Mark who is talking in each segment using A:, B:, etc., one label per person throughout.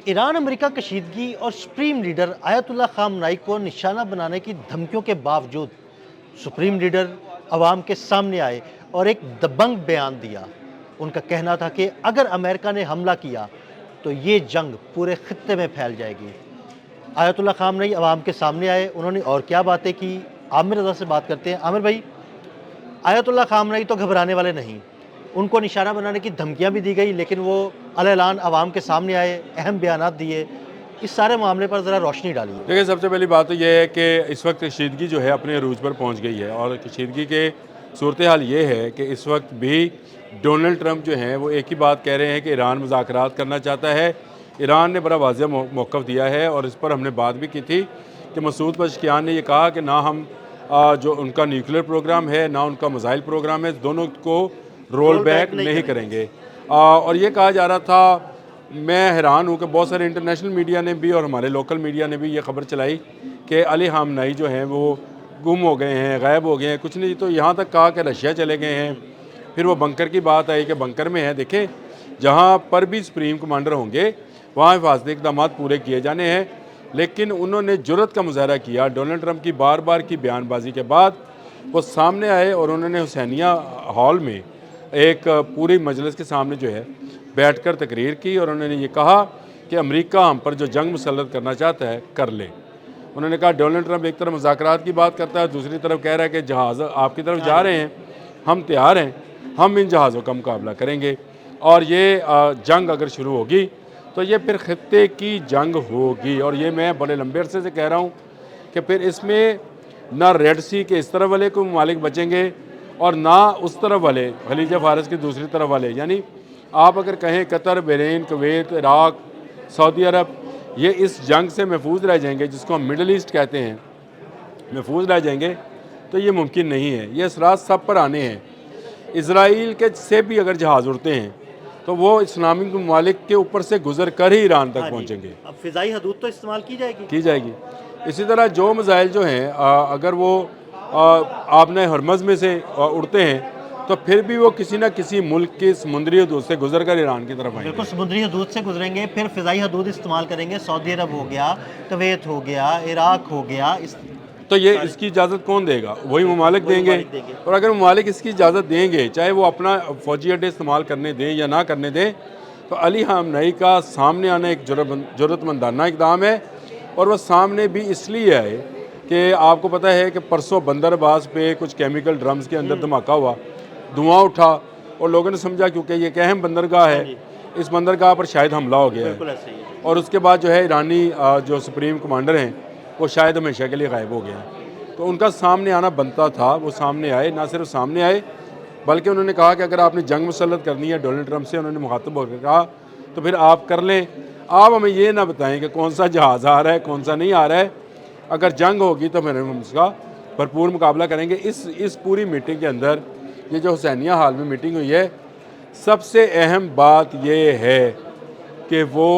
A: ایران امریکہ کشیدگی اور supreme leader آیت اللہ خامنائی کو نشانہ بنانے کی دھمکیوں کے باوجود سپریم لیڈر عوام کے سامنے آئے اور ایک دبنگ بیان دیا۔ ان کا کہنا تھا کہ اگر امریکہ نے حملہ کیا تو یہ جنگ پورے خطے میں پھیل جائے گی۔ آیت اللہ خامنائی عوام کے سامنے آئے، انہوں نے اور کیا باتیں کی؟ عامر رضا سے بات کرتے ہیں۔ عامر بھائی، آیت اللہ خامنائی تو گھبرانے والے نہیں، ان کو نشانہ بنانے کی دھمکیاں بھی دی گئی، لیکن وہ اعلان عوام کے سامنے آئے، اہم بیانات دیے۔ اس سارے معاملے پر ذرا روشنی ڈالیے۔
B: دیکھیں، سب سے پہلی بات تو یہ ہے کہ اس وقت کشیدگی جو ہے اپنے عروج پر پہنچ گئی ہے، اور کشیدگی کے صورتحال یہ ہے کہ اس وقت بھی ڈونلڈ ٹرمپ جو ہیں وہ ایک ہی بات کہہ رہے ہیں کہ ایران مذاکرات کرنا چاہتا ہے۔ ایران نے بڑا واضح موقف دیا ہے، اور اس پر ہم نے بات بھی کی تھی کہ مسعود پزشکیان نے یہ کہا کہ نہ ہم جو ان کا نیوکلیر پروگرام ہے نہ ان کا میزائل پروگرام ہے، دونوں کو رول بیک نہیں کریں گے۔ اور یہ کہا جا رہا تھا، میں حیران ہوں کہ بہت سارے انٹرنیشنل میڈیا نے بھی اور ہمارے لوکل میڈیا نے بھی یہ خبر چلائی کہ علی خامنائی جو ہیں وہ گم ہو گئے ہیں، غائب ہو گئے ہیں، کچھ نہیں، تو یہاں تک کہا کہ رشیا چلے گئے ہیں۔ پھر وہ بنکر کی بات آئی کہ بنکر میں ہے۔ دیکھیں، جہاں پر بھی سپریم کمانڈر ہوں گے وہاں حفاظتی اقدامات پورے کیے جانے ہیں، لیکن انہوں نے جرأت کا مظاہرہ کیا۔ ڈونلڈ ٹرمپ کی بار بار کی بیان بازی کے بعد وہ سامنے آئے اور انہوں نے حسینیہ ہال میں ایک پوری مجلس کے سامنے جو ہے بیٹھ کر تقریر کی، اور انہوں نے یہ کہا کہ امریکہ ہم پر جو جنگ مسلط کرنا چاہتا ہے کر لے۔ انہوں نے کہا ڈونلڈ ٹرمپ ایک طرف مذاکرات کی بات کرتا ہے، دوسری طرف کہہ رہا ہے کہ جہاز آپ کی طرف جا رہے ہیں، ہم تیار ہیں، ہم ان جہازوں کا مقابلہ کریں گے، اور یہ جنگ اگر شروع ہوگی تو یہ پھر خطے کی جنگ ہوگی۔ اور یہ میں بڑے لمبے عرصے سے کہہ رہا ہوں کہ پھر اس میں نہ ریڈ سی کے اس طرف والے کوئی ممالک بچیں گے اور نہ اس طرف والے خلیج فارس کی دوسری طرف والے، یعنی آپ اگر کہیں قطر، بحرین، کویت، عراق، سعودی عرب، یہ اس جنگ سے محفوظ رہ جائیں گے، جس کو ہم مڈل ایسٹ کہتے ہیں، محفوظ رہ جائیں گے، تو یہ ممکن نہیں ہے۔ یہ اثرات سب پر آنے ہیں۔ اسرائیل کے سے بھی اگر جہاز اڑتے ہیں تو وہ اسلامی ممالک کے اوپر سے گزر کر ہی ایران تک پہنچیں گے۔
A: اب فضائی حدود تو استعمال کی
B: جائے گی۔ اسی طرح جو میزائل جو ہیں اگر وہ آپ نے ہرمز میں سے اڑتے ہیں تو پھر بھی وہ کسی نہ کسی ملک کی سمندری حدود سے گزر کر ایران کی طرف آئیں گے۔
A: بالکل، سمندری حدود سے گزریں گے، پھر فضائی حدود استعمال کریں گے۔ سعودی عرب ہو گیا، کویت ہو گیا، عراق ہو گیا،
B: تو یہ اس کی اجازت کون دے گا؟ وہی ممالک دیں گے۔ اور اگر ممالک اس کی اجازت دیں گے، چاہے وہ اپنا فوجی اڈے استعمال کرنے دیں یا نہ کرنے دیں، تو علی خامنائی کا سامنے آنا ایک جرأت مندانہ اقدام ہے۔ اور وہ سامنے بھی اس لیے آئے کہ آپ کو پتہ ہے کہ پرسوں بندر عباس پہ کچھ کیمیکل ڈرمز کے اندر دھماکہ ہوا، دھواں اٹھا، اور لوگوں نے سمجھا کیونکہ یہ ایک اہم بندرگاہ ہے، اس بندرگاہ پر شاید حملہ ہو گیا ہے، اور اس کے بعد جو ہے ایرانی جو سپریم کمانڈر ہیں وہ شاید ہمیشہ کے لیے غائب ہو گئے ہیں۔ تو ان کا سامنے آنا بنتا تھا، وہ سامنے آئے، نہ صرف سامنے آئے بلکہ انہوں نے کہا کہ اگر آپ نے جنگ مسلط کرنی ہے ڈونلڈ ٹرمپ سے، انہوں نے مخاطب ہو کے کہا، تو پھر آپ کر لیں۔ آپ ہمیں یہ نہ بتائیں کہ کون سا جہاز آ رہا ہے کون سا نہیں آ رہا ہے، اگر جنگ ہوگی تو پھر ہم اس کا بھرپور مقابلہ کریں گے۔ اس پوری میٹنگ کے اندر یہ جو حسینیہ ہال میں میٹنگ ہوئی ہے، سب سے اہم بات یہ ہے کہ وہ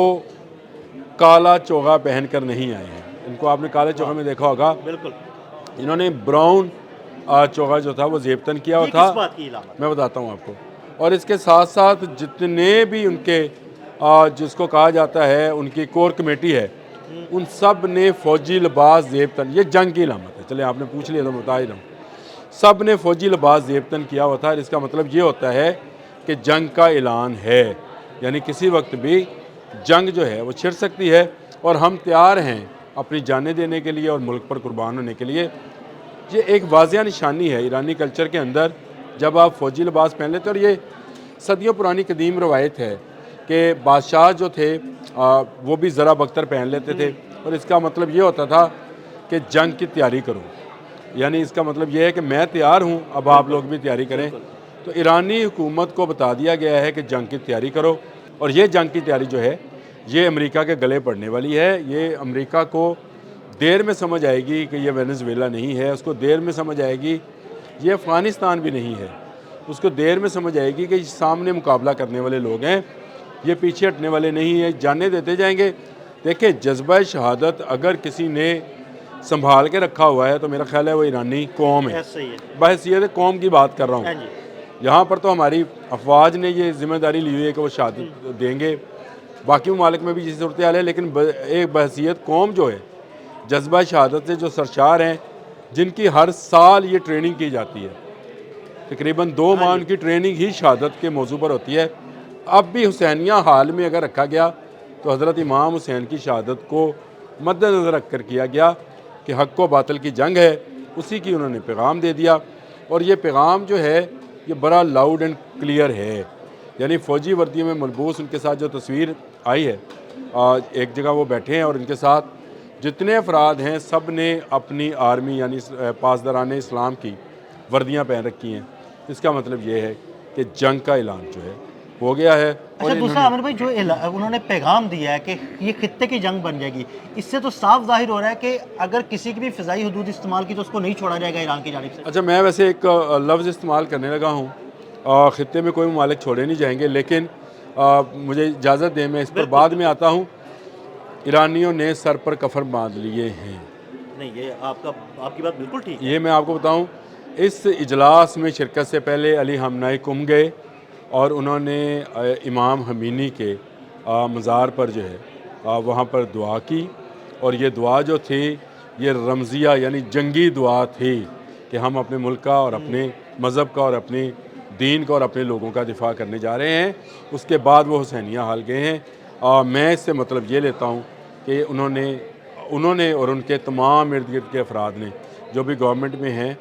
B: کالا چوغا پہن کر نہیں آئے ہیں۔ ان کو آپ نے کالے چوغے میں دیکھا ہوگا،
A: بالکل،
B: انہوں نے براؤن چوغا جو تھا وہ زیبتن کیا ہوا تھا۔
A: کس بات کی علامت؟
B: میں بتاتا ہوں آپ کو۔ اور اس کے ساتھ ساتھ جتنے بھی ان کے جس کو کہا جاتا ہے ان کی کور کمیٹی ہے، ان سب نے فوجی لباس زیبتن، یہ جنگ کی علامت ہے، چلے آپ نے پوچھ لیا تو بتا ہی رہا ہوں، سب نے فوجی لباس زیبتن کیا ہوا تھا۔ اس کا مطلب یہ ہوتا ہے کہ جنگ کا اعلان ہے، یعنی کسی وقت بھی جنگ جو ہے وہ چھڑ سکتی ہے، اور ہم تیار ہیں اپنی جانیں دینے کے لیے اور ملک پر قربان ہونے کے لیے۔ یہ ایک واضح نشانی ہے ایرانی کلچر کے اندر جب آپ فوجی لباس پہن لیتے، اور یہ صدیوں پرانی قدیم روایت ہے کہ بادشاہ جو تھے وہ بھی ذرا بختر پہن لیتے تھے، اور اس کا مطلب یہ ہوتا تھا کہ جنگ کی تیاری کرو، یعنی اس کا مطلب یہ ہے کہ میں تیار ہوں، اب آپ لوگ بھی تیاری کریں۔ تو ایرانی حکومت کو بتا دیا گیا ہے کہ جنگ کی تیاری کرو، اور یہ جنگ کی تیاری جو ہے یہ امریکہ کے گلے پڑنے والی ہے۔ یہ امریکہ کو دیر میں سمجھ آئے گی کہ یہ وینزویلا نہیں ہے، اس کو دیر میں سمجھ آئے گی یہ افغانستان بھی نہیں ہے، اس کو دیر میں سمجھ آئے گی کہ سامنے مقابلہ کرنے والے لوگ ہیں، یہ پیچھے ہٹنے والے نہیں ہیں، جانے دیتے جائیں گے۔ دیکھیں، جذبہ شہادت اگر کسی نے سنبھال کے رکھا ہوا ہے تو میرا خیال ہے وہ ایرانی قوم ہے۔ بحیثیت قوم کی بات کر رہا ہوں، یہاں پر تو ہماری افواج نے یہ ذمہ داری لی ہوئی ہے کہ وہ شہادت دیں گے، باقی ممالک میں بھی جیسی صورتحال ہے، لیکن ایک بحیثیت قوم جو ہے جذبہ شہادت سے جو سرشار ہیں، جن کی ہر سال یہ ٹریننگ کی جاتی ہے، تقریباً 2 ماہ ان کی ٹریننگ ہی شہادت کے موضوع پر ہوتی ہے۔ اب بھی حسینیہ حال میں اگر رکھا گیا تو حضرت امام حسین کی شہادت کو مد نظر رکھ کر کیا گیا کہ حق و باطل کی جنگ ہے، اسی کی انہوں نے پیغام دے دیا، اور یہ پیغام جو ہے یہ بڑا لاؤڈ اینڈ کلیئر ہے۔ یعنی فوجی وردیوں میں ملبوس ان کے ساتھ جو تصویر آئی ہے، ایک جگہ وہ بیٹھے ہیں اور ان کے ساتھ جتنے افراد ہیں سب نے اپنی آرمی یعنی پاسداران اسلام کی وردیاں پہن رکھی ہیں۔ اس کا مطلب یہ ہے کہ جنگ کا اعلان جو ہے ہو گیا ہے۔ اور
A: اچھا، دوسرا عامر بھائی جو انہوں نے پیغام دیا ہے کہ یہ خطے کی جنگ بن جائے گی، اس سے تو صاف ظاہر ہو رہا ہے کہ اگر کسی کی بھی فضائی حدود استعمال کی تو اس کو نہیں چھوڑا جائے گا ایران کی جانب سے۔
B: اچھا، میں ویسے ایک لفظ استعمال کرنے لگا ہوں، خطے میں کوئی ممالک چھوڑے نہیں جائیں گے، لیکن مجھے اجازت دیں میں اس پر بعد میں آتا ہوں۔ ایرانیوں نے سر پر کفن باندھ لیے ہیں۔
A: نہیں، یہ آپ کی بات بالکل ٹھیک ہے۔
B: یہ میں آپ کو بتاؤں، اس اجلاس میں شرکت سے پہلے علی خامنہ ای گئے اور انہوں نے امام خمینی کے مزار پر جو ہے وہاں پر دعا کی، اور یہ دعا جو تھی یہ رمزیہ یعنی جنگی دعا تھی کہ ہم اپنے ملک کا اور اپنے مذہب کا اور اپنے دین کا اور اپنے لوگوں کا دفاع کرنے جا رہے ہیں۔ اس کے بعد وہ حسینیہ حال گئے ہیں۔ میں اس سے مطلب یہ لیتا ہوں کہ انہوں نے اور ان کے تمام ارد گرد کے افراد نے جو بھی گورنمنٹ میں ہیں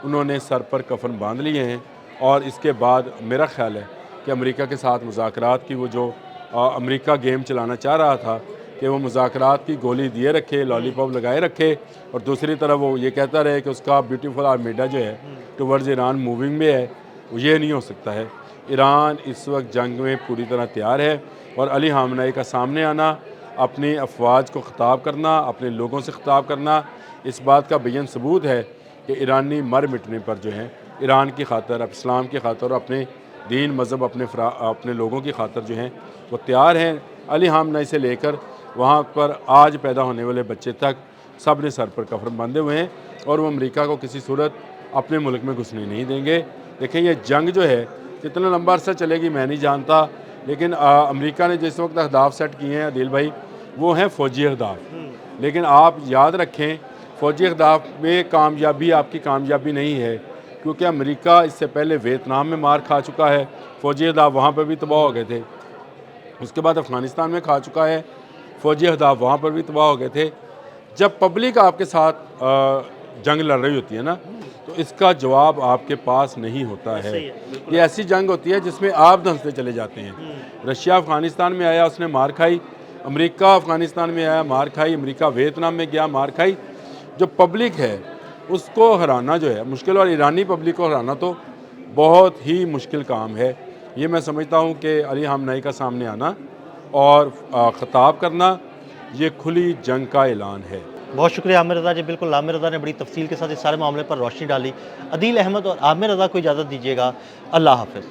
B: انہوں نے سر پر کفن باندھ لیے ہیں، اور اس کے بعد میرا خیال ہے کہ امریکہ کے ساتھ مذاکرات کی وہ جو امریکہ گیم چلانا چاہ رہا تھا کہ وہ مذاکرات کی گولی دیے رکھے، لالی پاپ لگائے رکھے، اور دوسری طرف وہ یہ کہتا رہے کہ اس کا بیوٹیفل آرمیڈا جو ہے ٹورڈز ایران موونگ میں ہے، یہ نہیں ہو سکتا ہے۔ ایران اس وقت جنگ میں پوری طرح تیار ہے، اور علی خامنہ ای کا سامنے آنا، اپنی افواج کو خطاب کرنا، اپنے لوگوں سے خطاب کرنا، اس بات کا بیان ثبوت ہے کہ ایرانی مر مٹنے پر جو ہیں ایران کی خاطر، اسلام کی خاطر، اپنے دین مذہب، اپنے لوگوں کی خاطر جو ہیں وہ تیار ہیں۔ علی خامنہ ای سے لے کر وہاں پر آج پیدا ہونے والے بچے تک سب نے سر پر کفن باندھے ہوئے ہیں، اور وہ امریکہ کو کسی صورت اپنے ملک میں گھسنے نہیں دیں گے۔ دیکھیں، یہ جنگ جو ہے کتنا لمبا عرصہ چلے گی میں نہیں جانتا، لیکن امریکہ نے جس وقت اہداف سیٹ کیے ہیں عدیل بھائی، وہ ہیں فوجی اہداف۔ لیکن آپ یاد رکھیں، فوجی اہداف میں کامیابی آپ کی کامیابی نہیں ہے، کیونکہ امریکہ اس سے پہلے ویتنام میں مار کھا چکا ہے، فوجی اہداف وہاں پہ بھی تباہ ہو گئے تھے۔ اس کے بعد افغانستان میں کھا چکا ہے، فوجی اہداف وہاں پر بھی تباہ ہو گئے تھے۔ جب پبلک آپ کے ساتھ جنگ لڑ رہی ہوتی ہے نا، تو اس کا جواب آپ کے پاس نہیں ہوتا ہے۔ یہ ایسی جنگ ہوتی ہے جس میں آپ دھنستے چلے جاتے ہیں۔ رشیا افغانستان میں آیا، اس نے مار کھائی، امریکہ افغانستان میں آیا، مار کھائی، امریکہ ویتنام میں گیا، مار کھائی۔ جو پبلک ہے اس کو ہرانا جو ہے مشکل، اور ایرانی پبلک کو ہرانا تو بہت ہی مشکل کام ہے۔ یہ میں سمجھتا ہوں کہ علی خامنہ ای کا سامنے آنا اور خطاب کرنا یہ کھلی جنگ کا اعلان ہے۔
A: بہت شکریہ عامر رضا جی، بالکل عامر رضا نے بڑی تفصیل کے ساتھ اس سارے معاملے پر روشنی ڈالی۔ عدیل احمد اور عامر رضا کو اجازت دیجیے گا، اللہ حافظ۔